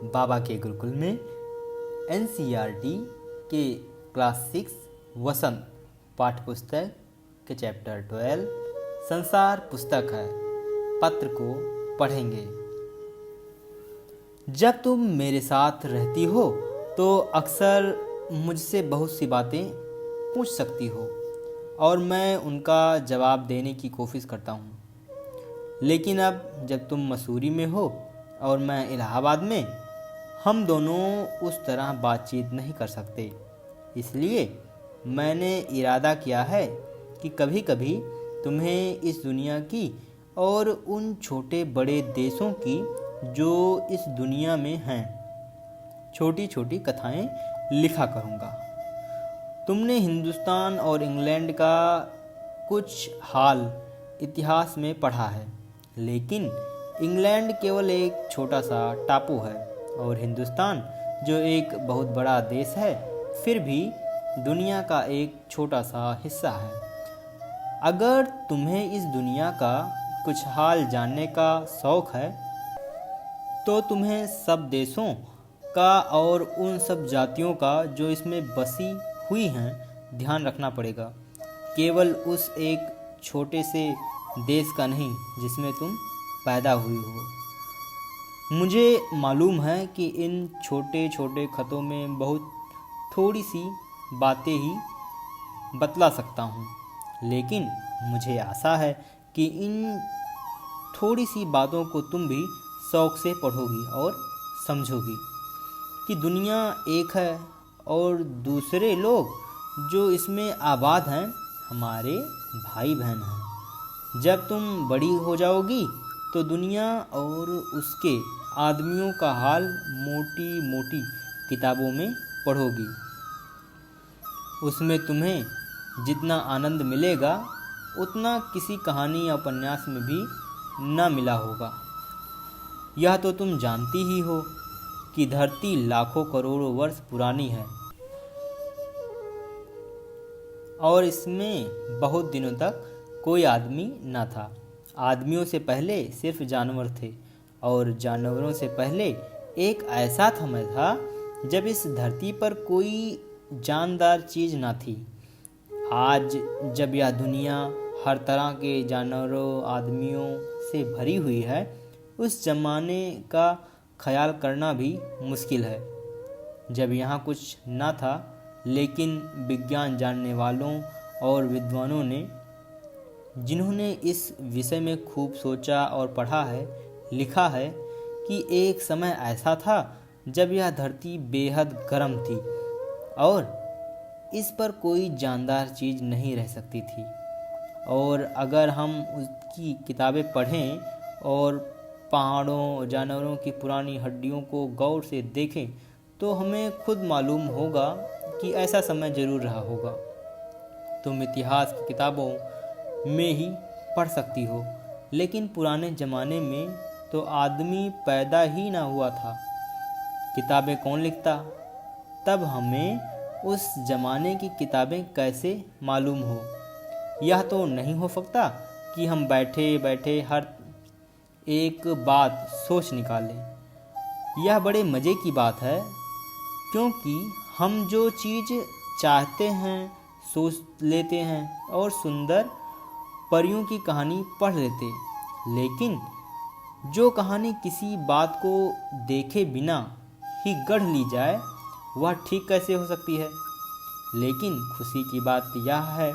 बाबा के गुरुकुल में एनसीईआरटी के क्लास 6 वसंत पाठ्य पुस्तक के चैप्टर 12 संसार पुस्तक है। पत्र को पढ़ेंगे। जब तुम मेरे साथ रहती हो तो अक्सर मुझसे बहुत सी बातें पूछ सकती हो और मैं उनका जवाब देने की कोशिश करता हूँ। लेकिन अब जब तुम मसूरी में हो और मैं इलाहाबाद में, हम दोनों उस तरह बातचीत नहीं कर सकते। इसलिए मैंने इरादा किया है कि कभी कभी तुम्हें इस दुनिया की और उन छोटे बड़े देशों की जो इस दुनिया में हैं छोटी छोटी कथाएं लिखा करूँगा। तुमने हिंदुस्तान और इंग्लैंड का कुछ हाल इतिहास में पढ़ा है, लेकिन इंग्लैंड केवल एक छोटा सा टापू है और हिंदुस्तान जो एक बहुत बड़ा देश है फिर भी दुनिया का एक छोटा सा हिस्सा है। अगर तुम्हें इस दुनिया का कुछ हाल जानने का शौक़ है तो तुम्हें सब देशों का और उन सब जातियों का जो इसमें बसी हुई हैं ध्यान रखना पड़ेगा। केवल उस एक छोटे से देश का नहीं जिसमें तुम पैदा हुई हो। मुझे मालूम है कि इन छोटे छोटे खतों में बहुत थोड़ी सी बातें ही बतला सकता हूँ, लेकिन मुझे आशा है कि इन थोड़ी सी बातों को तुम भी शौक़ से पढ़ोगी और समझोगी कि दुनिया एक है और दूसरे लोग जो इसमें आबाद हैं हमारे भाई बहन हैं। जब तुम बड़ी हो जाओगी तो दुनिया और उसके आदमियों का हाल मोटी मोटी किताबों में पढ़ोगी। उसमें तुम्हें जितना आनंद मिलेगा उतना किसी कहानी या उपन्यास में भी न मिला होगा। यह तो तुम जानती ही हो कि धरती लाखों करोड़ों वर्ष पुरानी है और इसमें बहुत दिनों तक कोई आदमी न था। आदमियों से पहले सिर्फ जानवर थे और जानवरों से पहले एक ऐसा समय था जब इस धरती पर कोई जानदार चीज़ न थी। आज जब यह दुनिया हर तरह के जानवरों आदमियों से भरी हुई है, उस ज़माने का ख्याल करना भी मुश्किल है जब यहाँ कुछ न था। लेकिन विज्ञान जानने वालों और विद्वानों ने, जिन्होंने इस विषय में खूब सोचा और पढ़ा है, लिखा है कि एक समय ऐसा था जब यह धरती बेहद गर्म थी और इस पर कोई जानदार चीज़ नहीं रह सकती थी। और अगर हम उसकी किताबें पढ़ें और पहाड़ों जानवरों की पुरानी हड्डियों को गौर से देखें तो हमें खुद मालूम होगा कि ऐसा समय ज़रूर रहा होगा। तुम इतिहास की किताबों में ही पढ़ सकती हो, लेकिन पुराने ज़माने में तो आदमी पैदा ही ना हुआ था। किताबें कौन लिखता? तब हमें उस ज़माने की किताबें कैसे मालूम हो? यह तो नहीं हो सकता कि हम बैठे बैठे हर एक बात सोच निकालें। यह बड़े मज़े की बात है, क्योंकि हम जो चीज़ चाहते हैं सोच लेते हैं और सुंदर परियों की कहानी पढ़ लेते, लेकिन जो कहानी किसी बात को देखे बिना ही गढ़ ली जाए वह ठीक कैसे हो सकती है? लेकिन खुशी की बात यह है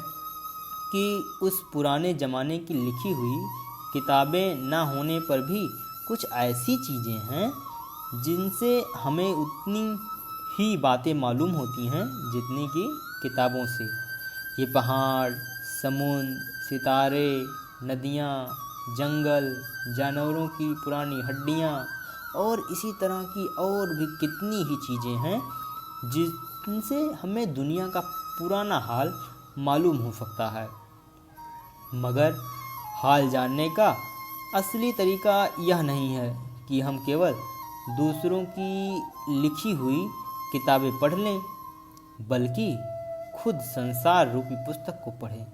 कि उस पुराने ज़माने की लिखी हुई किताबें ना होने पर भी कुछ ऐसी चीज़ें हैं जिनसे हमें उतनी ही बातें मालूम होती हैं जितनी कि किताबों से। ये पहाड़, समुद्र, सितारे, नदियाँ, जंगल, जानवरों की पुरानी हड्डियाँ और इसी तरह की और भी कितनी ही चीज़ें हैं जिनसे हमें दुनिया का पुराना हाल मालूम हो सकता है। मगर हाल जानने का असली तरीका यह नहीं है कि हम केवल दूसरों की लिखी हुई किताबें पढ़ लें, बल्कि खुद संसार रूपी पुस्तक को पढ़ें।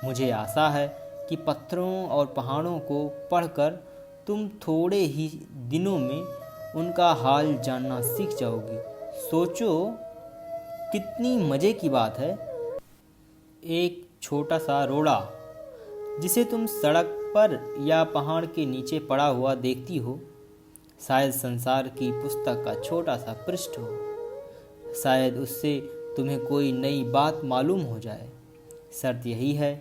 मुझे आशा है कि पत्थरों और पहाड़ों को पढ़कर तुम थोड़े ही दिनों में उनका हाल जानना सीख जाओगी। सोचो कितनी मज़े की बात है। एक छोटा सा रोड़ा जिसे तुम सड़क पर या पहाड़ के नीचे पड़ा हुआ देखती हो, शायद संसार की पुस्तक का छोटा सा पृष्ठ हो। शायद उससे तुम्हें कोई नई बात मालूम हो जाए। शर्त यही है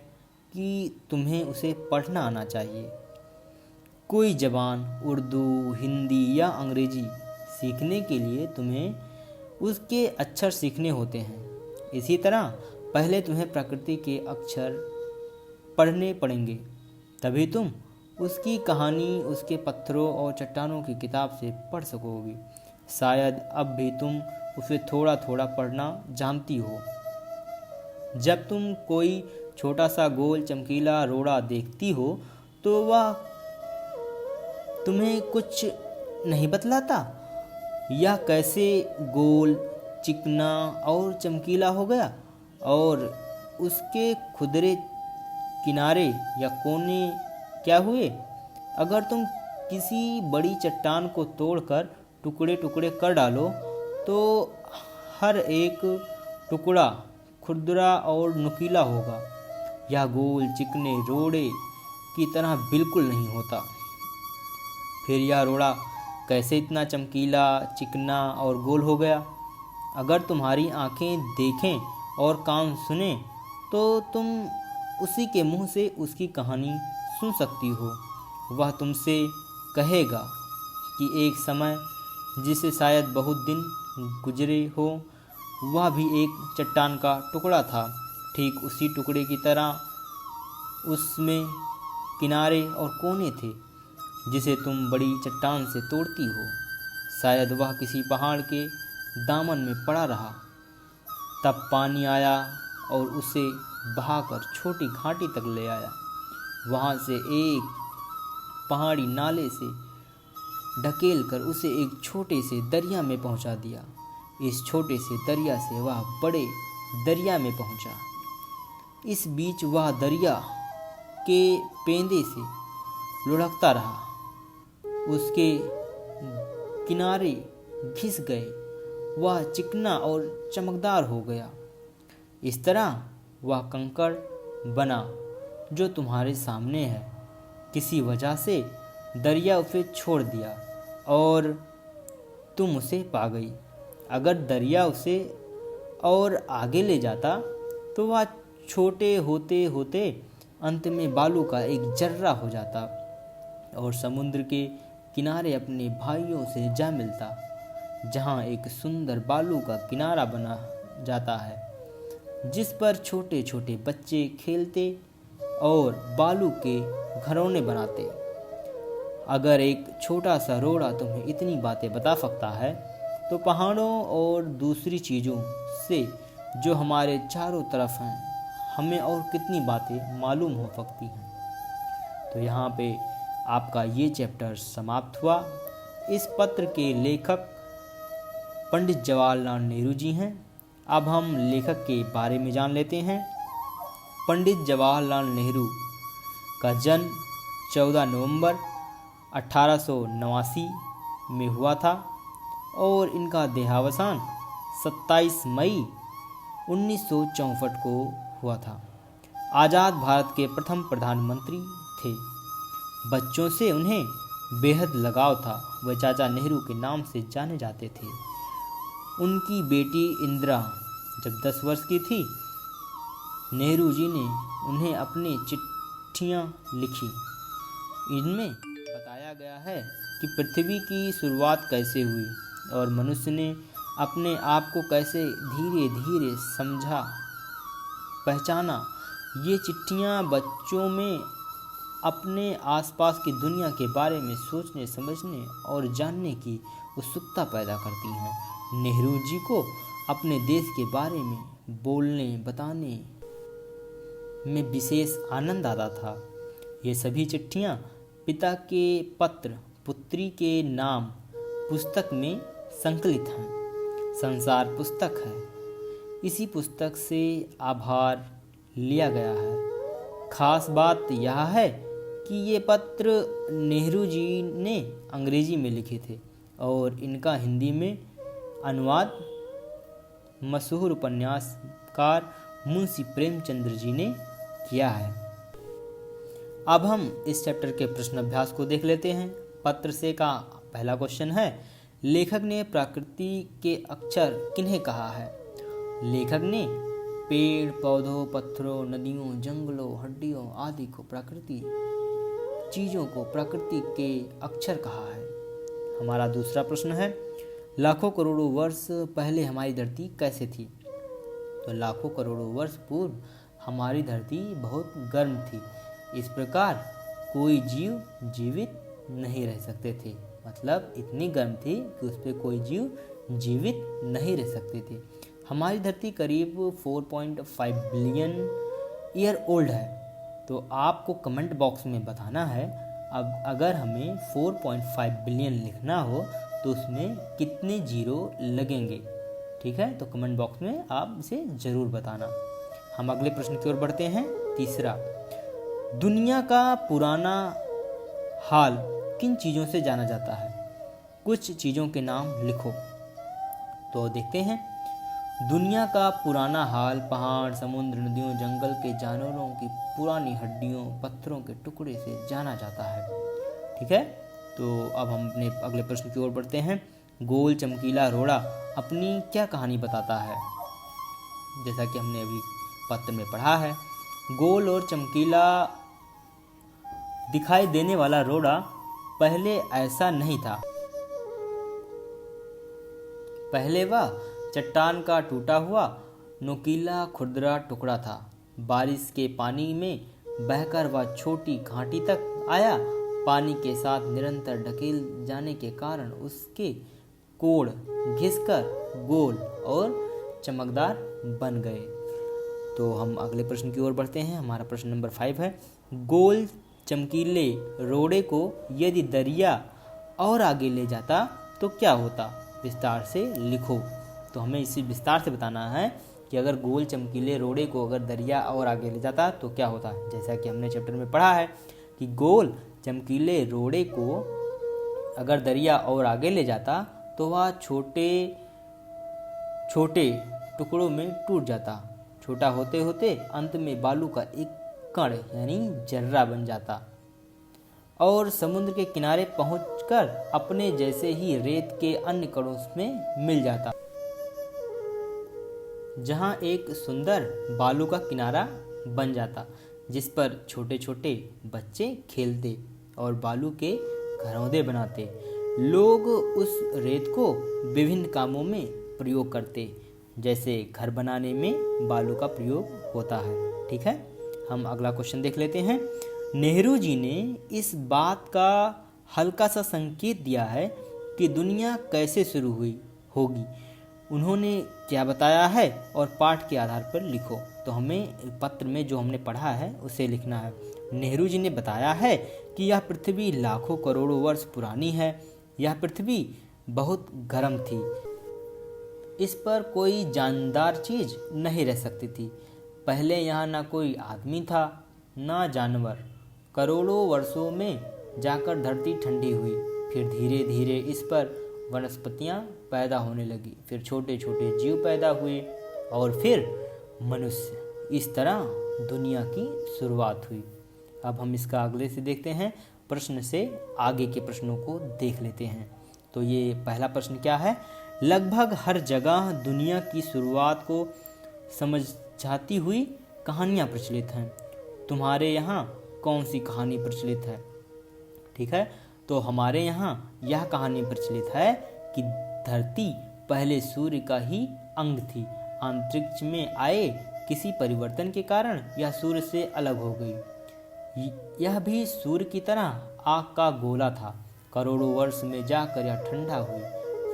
कि तुम्हें उसे पढ़ना आना चाहिए। कोई ज़बान, उर्दू, हिंदी या अंग्रेजी सीखने के लिए तुम्हें उसके अक्षर सीखने होते हैं। इसी तरह पहले तुम्हें प्रकृति के अक्षर पढ़ने पड़ेंगे, तभी तुम उसकी कहानी उसके पत्थरों और चट्टानों की किताब से पढ़ सकोगी। शायद अब भी तुम उसे थोड़ा थोड़ा पढ़ना जानती हो। जब तुम कोई छोटा सा गोल चमकीला रोड़ा देखती हो तो वह तुम्हें कुछ नहीं बतलाता? यह कैसे गोल, चिकना और चमकीला हो गया, और उसके खुदरे किनारे या कोने क्या हुए? अगर तुम किसी बड़ी चट्टान को तोड़कर टुकड़े टुकड़े कर डालो तो हर एक टुकड़ा खुरदरा और नुकीला होगा। यह गोल चिकने रोड़े की तरह बिल्कुल नहीं होता। फिर यह रोड़ा कैसे इतना चमकीला, चिकना और गोल हो गया? अगर तुम्हारी आंखें देखें और कान सुने तो तुम उसी के मुंह से उसकी कहानी सुन सकती हो। वह तुमसे कहेगा कि एक समय जिसे शायद बहुत दिन गुजरे हो, वह भी एक चट्टान का टुकड़ा था। ठीक उसी टुकड़े की तरह उसमें किनारे और कोने थे जिसे तुम बड़ी चट्टान से तोड़ती हो। शायद वह किसी पहाड़ के दामन में पड़ा रहा, तब पानी आया और उसे बहाकर छोटी घाटी तक ले आया। वहाँ से एक पहाड़ी नाले से ढकेल कर उसे एक छोटे से दरिया में पहुँचा दिया। इस छोटे से दरिया से वह बड़े दरिया में पहुँचा। इस बीच वह दरिया के पेंदे से लुढ़कता रहा। उसके किनारे घिस गए, वह चिकना और चमकदार हो गया। इस तरह वह कंकड़ बना जो तुम्हारे सामने है। किसी वजह से दरिया उसे छोड़ दिया और तुम उसे पा गई। अगर दरिया उसे और आगे ले जाता तो वह छोटे होते होते अंत में बालू का एक जर्रा हो जाता और समुद्र के किनारे अपने भाइयों से जा मिलता, जहाँ एक सुंदर बालू का किनारा बना जाता है जिस पर छोटे छोटे बच्चे खेलते और बालू के घरौने बनाते। अगर एक छोटा सा रोड़ा तुम्हें इतनी बातें बता सकता है तो पहाड़ों और दूसरी चीज़ों से जो हमारे चारों तरफ हैं हमें और कितनी बातें मालूम हो सकती हैं। तो यहाँ पे आपका ये चैप्टर समाप्त हुआ। इस पत्र के लेखक पंडित जवाहरलाल नेहरू जी हैं। अब हम लेखक के बारे में जान लेते हैं। पंडित जवाहरलाल नेहरू का जन्म 14 नवंबर 1889 में हुआ था और इनका देहावसान 27 मई 1964 को हुआ था। आज़ाद भारत के प्रथम प्रधानमंत्री थे। बच्चों से उन्हें बेहद लगाव था। वे चाचा नेहरू के नाम से जाने जाते थे। उनकी बेटी इंदिरा जब 10 वर्ष की थी, नेहरू जी ने उन्हें अपनी चिट्ठियाँ लिखी। इनमें बताया गया है कि पृथ्वी की शुरुआत कैसे हुई और मनुष्य ने अपने आप को कैसे धीरे धीरे समझा, पहचाना। ये चिट्ठियाँ बच्चों में अपने आसपास की दुनिया के बारे में सोचने, समझने और जानने की उत्सुकता पैदा करती हैं। नेहरू जी को अपने देश के बारे में बोलने, बताने में विशेष आनंद आता था। ये सभी चिट्ठियाँ पिता के पत्र पुत्री के नाम पुस्तक में संकलित हैं। संसार पुस्तक है। इसी पुस्तक से आभार लिया गया है। खास बात यह है कि ये पत्र नेहरू जी ने अंग्रेजी में लिखे थे। और इनका हिंदी में अनुवाद मशहूर उपन्यासकार मुंशी प्रेमचंद्र जी ने किया है। अब हम इस चैप्टर के प्रश्न अभ्यास को देख लेते हैं। पत्र से का पहला क्वेश्चन है, लेखक ने प्रकृति के अक्षर किन्हें कहा है? लेखक ने पेड़ पौधों, पत्थरों, नदियों, जंगलों, हड्डियों आदि को चीजों को प्रकृति के अक्षर कहा है। हमारा दूसरा प्रश्न है, लाखों करोड़ों वर्ष पहले हमारी धरती कैसे थी? तो लाखों करोड़ों वर्ष पूर्व हमारी धरती बहुत गर्म थी। इस प्रकार कोई जीव जीवित नहीं रह सकते थे। मतलब इतनी गर्म थी कि उस पर कोई जीव जीवित नहीं रह सकते थे। हमारी धरती करीब 4.5 बिलियन ईयर ओल्ड है। तो आपको कमेंट बॉक्स में बताना है, अब अगर हमें 4.5 बिलियन लिखना हो तो उसमें कितने जीरो लगेंगे। ठीक है, तो कमेंट बॉक्स में आप इसे ज़रूर बताना। हम अगले प्रश्न की ओर बढ़ते हैं। तीसरा, दुनिया का पुराना हाल किन चीज़ों से जाना जाता है? कुछ चीज़ों के नाम लिखो। तो देखते हैं। दुनिया का पुराना हाल पहाड़, समुद्र, नदियों, जंगल के जानवरों की पुरानी हड्डियों, पत्थरों के टुकड़े से जाना जाता है। ठीक है, तो अब हम अपने अगले प्रश्न की ओर बढ़ते हैं। गोल चमकीला रोड़ा अपनी क्या कहानी बताता है? जैसा कि हमने अभी पत्र में पढ़ा है, गोल और चमकीला दिखाई देने वाला रोड़ा पहले ऐसा नहीं था। पहले वह चट्टान का टूटा हुआ नुकीला खुरदरा टुकड़ा था। बारिश के पानी में बहकर वह छोटी घाटी तक आया। पानी के साथ निरंतर ढकेल जाने के कारण उसके कोण घिसकर गोल और चमकदार बन गए। तो हम अगले प्रश्न की ओर बढ़ते हैं। हमारा प्रश्न नंबर 5 है, गोल चमकीले रोड़े को यदि दरिया और आगे ले जाता तो क्या होता? विस्तार से लिखो। तो हमें इसी विस्तार से बताना है कि अगर गोल चमकीले रोड़े को अगर दरिया और आगे ले जाता तो क्या होता। जैसा कि हमने चैप्टर में पढ़ा है कि गोल चमकीले रोड़े को अगर दरिया और आगे ले जाता तो वह छोटे छोटे टुकड़ों में टूट जाता। छोटा होते होते अंत में बालू का एक कण यानी जर्रा बन जाता और समुद्र के किनारे पहुंचकर अपने जैसे ही रेत के अन्य कणों में मिल जाता, जहां एक सुंदर बालू का किनारा बन जाता जिस पर छोटे छोटे बच्चे खेलते और बालू के घरौंदे बनाते। लोग उस रेत को विभिन्न कामों में प्रयोग करते, जैसे घर बनाने में बालू का प्रयोग होता है। ठीक है, हम अगला क्वेश्चन देख लेते हैं। नेहरू जी ने इस बात का हल्का सा संकेत दिया है कि दुनिया कैसे शुरू हुई होगी। उन्होंने क्या बताया है और पाठ के आधार पर लिखो। तो हमें पत्र में जो हमने पढ़ा है उसे लिखना है। नेहरू जी ने बताया है कि यह पृथ्वी लाखों करोड़ों वर्ष पुरानी है। यह पृथ्वी बहुत गर्म थी। इस पर कोई जानदार चीज नहीं रह सकती थी। पहले यहाँ ना कोई आदमी था ना जानवर। करोड़ों वर्षों में जाकर धरती ठंडी हुई। फिर धीरे धीरे इस पर वनस्पतियाँ पैदा होने लगी। फिर छोटे छोटे जीव पैदा हुए और फिर मनुष्य। इस तरह दुनिया की शुरुआत हुई। अब हम इसका अगले से देखते हैं। प्रश्न से आगे के प्रश्नों को देख लेते हैं। तो ये पहला प्रश्न क्या है? लगभग हर जगह दुनिया की शुरुआत को समझाती हुई कहानियाँ प्रचलित हैं। तुम्हारे यहाँ कौन सी कहानी प्रचलित है? ठीक है, तो हमारे यहाँ यह कहानी प्रचलित है कि धरती पहले सूर्य का ही अंग थी। अंतरिक्ष में आए किसी परिवर्तन के कारण यह सूर्य से अलग हो गई। यह भी सूर्य की तरह आग का गोला था। करोड़ों वर्ष में जाकर यह ठंडा हुई।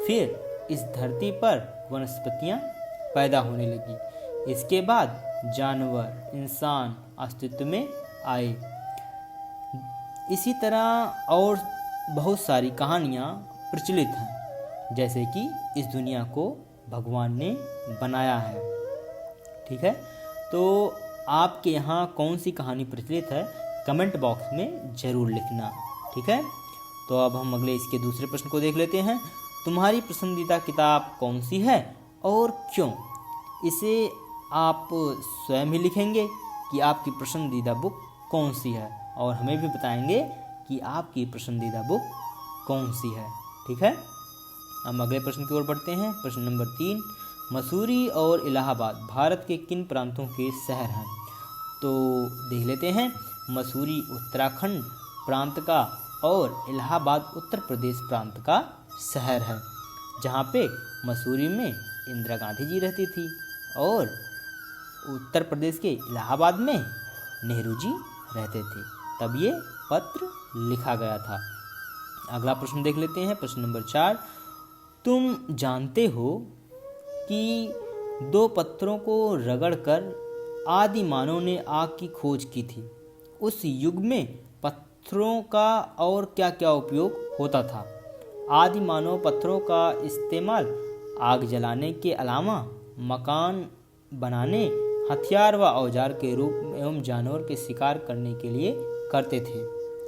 फिर इस धरती पर वनस्पतियाँ पैदा होने लगी। इसके बाद जानवर, इंसान अस्तित्व में आए। इसी तरह और बहुत सारी कहानियाँ प्रचलित हैं, जैसे कि इस दुनिया को भगवान ने बनाया है। ठीक है, तो आपके यहाँ कौन सी कहानी प्रचलित है कमेंट बॉक्स में ज़रूर लिखना। ठीक है, तो अब हम अगले इसके दूसरे प्रश्न को देख लेते हैं। तुम्हारी पसंदीदा किताब कौन सी है और क्यों? इसे आप स्वयं ही लिखेंगे कि आपकी पसंदीदा बुक कौन सी है, और हमें भी बताएंगे कि आपकी पसंदीदा बुक कौन सी है। ठीक है, हम अगले प्रश्न की ओर बढ़ते हैं। प्रश्न नंबर 3, मसूरी और इलाहाबाद भारत के किन प्रांतों के शहर हैं? तो देख लेते हैं। मसूरी उत्तराखंड प्रांत का और इलाहाबाद उत्तर प्रदेश प्रांत का शहर है, जहाँ पे मसूरी में इंदिरा गांधी जी रहती थी और उत्तर प्रदेश के इलाहाबाद में नेहरू जी रहते थे, तब ये पत्र लिखा गया था। अगला प्रश्न देख लेते हैं। प्रश्न नंबर 4, तुम जानते हो कि 2 पत्थरों को रगड़कर आदि मानव ने आग की खोज की थी। उस युग में पत्थरों का और क्या क्या उपयोग होता था? आदि मानव पत्थरों का इस्तेमाल आग जलाने के अलावा मकान बनाने, हथियार व औजार के रूप में एवं जानवर के शिकार करने के लिए करते थे।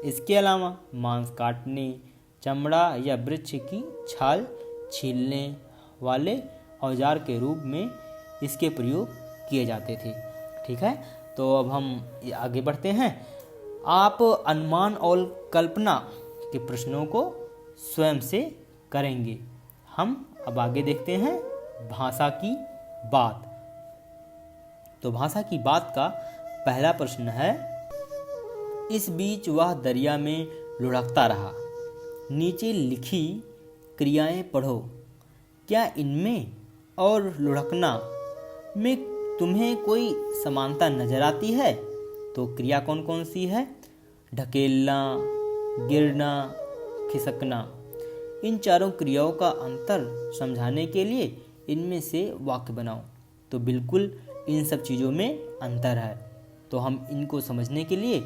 इसके अलावा मांस काटने, चमड़ा या वृक्ष की छाल छीलने वाले औजार के रूप में इसके प्रयोग किए जाते थे। ठीक है, तो अब हम आगे बढ़ते हैं। आप अनुमान और कल्पना के प्रश्नों को स्वयं से करेंगे। हम अब आगे देखते हैं भाषा की बात। तो भाषा की बात का पहला प्रश्न है, इस बीच वह दरिया में लुढ़कता रहा। नीचे लिखी क्रियाएं पढ़ो। क्या इनमें और लुढ़कना में तुम्हें कोई समानता नजर आती है? तो क्रिया कौन कौन सी है? ढकेलना, गिरना, खिसकना। इन चारों क्रियाओं का अंतर समझाने के लिए इनमें से वाक्य बनाओ। तो बिल्कुल इन सब चीज़ों में अंतर है, तो हम इनको समझने के लिए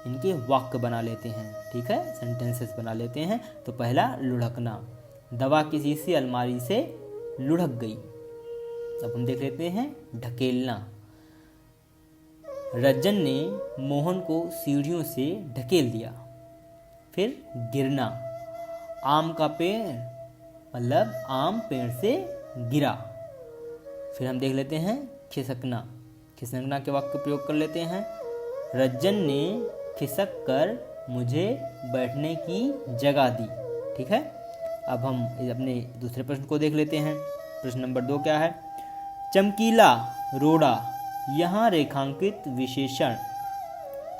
इनके वाक्य बना लेते हैं। ठीक है, सेंटेंसेस बना लेते हैं। तो पहला, लुढ़कना। दवा किसी से अलमारी से लुढ़क गई। अब हम देख लेते हैं ढकेलना। रज्जन ने मोहन को सीढ़ियों से ढकेल दिया। फिर गिरना, आम का पेड़ मतलब आम पेड़ से गिरा। फिर हम देख लेते हैं खिसकना। खिसकना के वाक्य प्रयोग कर लेते हैं। रज्जन ने खिसक कर मुझे बैठने की जगह दी। ठीक है, अब हम अपने दूसरे प्रश्न को देख लेते हैं। प्रश्न नंबर 2 क्या है? चमकीला, रोड़ा। यहाँ रेखांकित विशेषण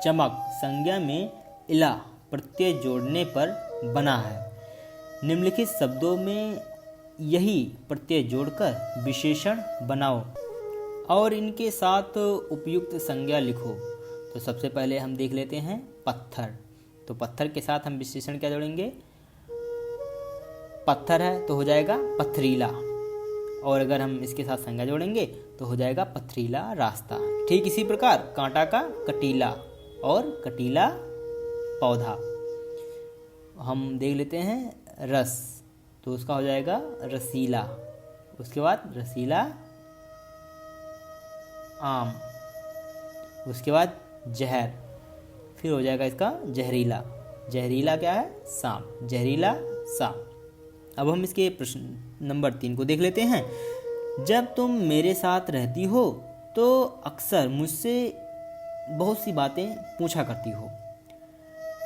चमक संज्ञा में इला प्रत्यय जोड़ने पर बना है। निम्नलिखित शब्दों में यही प्रत्यय जोड़कर विशेषण बनाओ और इनके साथ उपयुक्त संज्ञा लिखो। तो सबसे पहले हम देख लेते हैं पत्थर। तो पत्थर के साथ हम विशेषण क्या जोड़ेंगे? पत्थर है तो हो जाएगा पथरीला, और अगर हम इसके साथ संज्ञा जोड़ेंगे तो हो जाएगा पथरीला रास्ता। ठीक इसी प्रकार कांटा का कटीला और कटीला पौधा। हम देख लेते हैं रस, तो उसका हो जाएगा रसीला। उसके बाद रसीला आम, उसके बाद जहर, फिर हो जाएगा इसका जहरीला। जहरीला क्या है? सांप, जहरीला सांप। अब हम इसके प्रश्न नंबर 3 को देख लेते हैं। जब तुम मेरे साथ रहती हो तो अक्सर मुझसे बहुत सी बातें पूछा करती हो।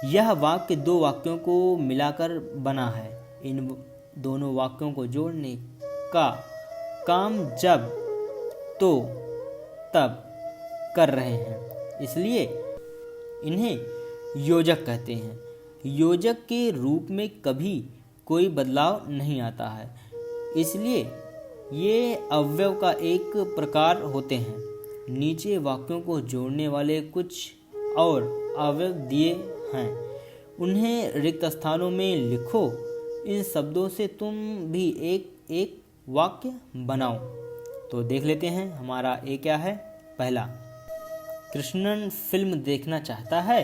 यह वाक्य 2 वाक्यों को मिलाकर बना है। इन दोनों वाक्यों को जोड़ने का काम जब, तो, तब कर रहे हैं, इसलिए इन्हें योजक कहते हैं। योजक के रूप में कभी कोई बदलाव नहीं आता है, इसलिए ये अव्यव का एक प्रकार होते हैं। नीचे वाक्यों को जोड़ने वाले कुछ और अव्यव दिए हैं, उन्हें रिक्त स्थानों में लिखो। इन शब्दों से तुम भी एक एक वाक्य बनाओ। तो देख लेते हैं हमारा ए क्या है? पहला, कृष्णन फिल्म देखना चाहता है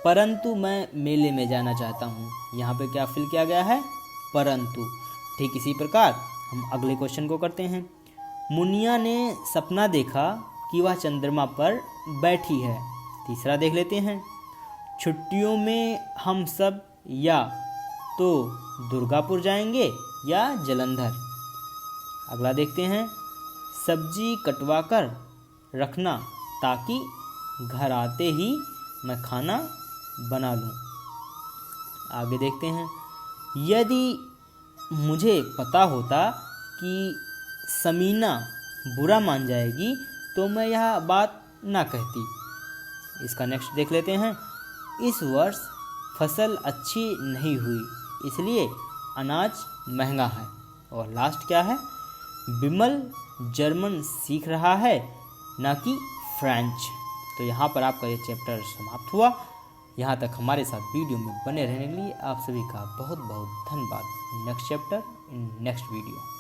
परंतु मैं मेले में जाना चाहता हूँ। यहाँ पे क्या फिल किया गया है? परंतु। ठीक इसी प्रकार हम अगले क्वेश्चन को करते हैं। मुनिया ने सपना देखा कि वह चंद्रमा पर बैठी है। तीसरा देख लेते हैं। छुट्टियों में हम सब या तो दुर्गापुर जाएंगे या जलंधर। अगला देखते हैं, सब्जी कटवा कर रखना ताकि घर आते ही मैं खाना बना लूँ। आगे देखते हैं, यदि मुझे पता होता कि समीना बुरा मान जाएगी तो मैं यह बात ना कहती। इसका नेक्स्ट देख लेते हैं, इस वर्ष फसल अच्छी नहीं हुई इसलिए अनाज महंगा है। और लास्ट क्या है, विमल जर्मन सीख रहा है ना कि फ्रेंच। तो यहाँ पर आपका ये चैप्टर समाप्त हुआ। यहाँ तक हमारे साथ वीडियो में बने रहने के लिए आप सभी का बहुत बहुत धन्यवाद। Next chapter in next video.